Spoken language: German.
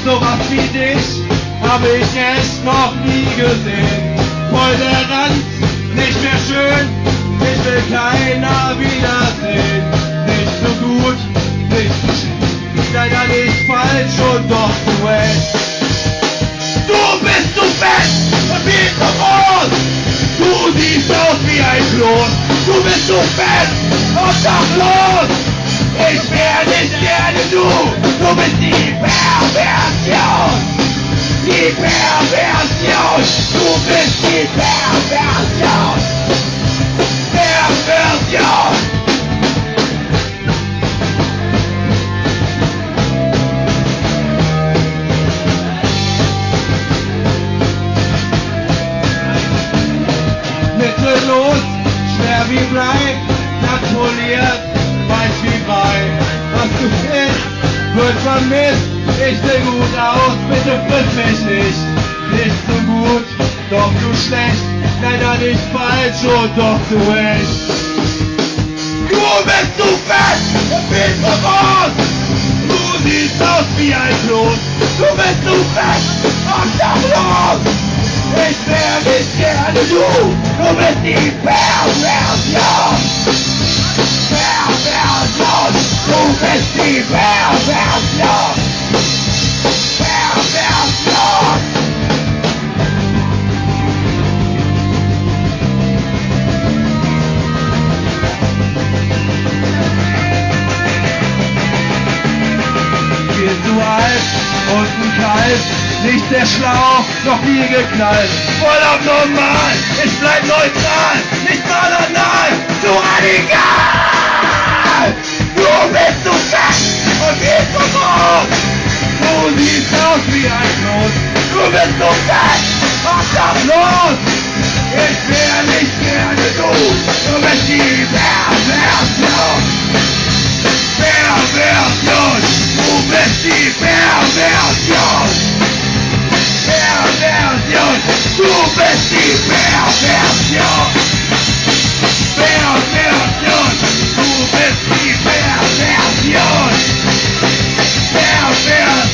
Sowas wie dich hab ich echt noch nie gesehen. Tolerant, nicht mehr schön, ich will keiner wiedersehen. Nicht so gut, nicht leider nicht falsch und doch zu echt. Du bist zu fett und viel zu groß. Du siehst aus wie ein Kloß. Du bist zu fett und dachlos. Ich wär nicht gerne du. Du bist die Perversion. Die Perversion. Du bist die Perversion. Perversion. Mittellos, schwer wie Blei, kontrolliert, weiß wie Brei. Was du isst, wird vermisst. Ich seh gut aus, bitte friss mich nicht. Nicht so gut, doch du schlecht. Leider nicht falsch und doch du echt. Du bist zu fett und viel zu groß. Du siehst aus wie ein Kloß. Du bist zu fett und dachlos. Ich wär nicht gerne du. Du bist die Perversion. Perversion. Du bist die Perversion. Perversion. Viel zu alt und ein Kalb. Nicht sehr schlau, noch nie geknallt. Voll abnormal, ich bleib neutral. Nicht banal, zu radikal. Du bist zu fett und viel zu groß. Du siehst aus wie ein Kloß. Du bist zu fett und dachlos. Ich wär nicht gerne du. Du bist die Perversion. Perversion. Du bist die Perversion. Perversion, du bist die Perversion. Perversion, du bist die Perversion. Perversion.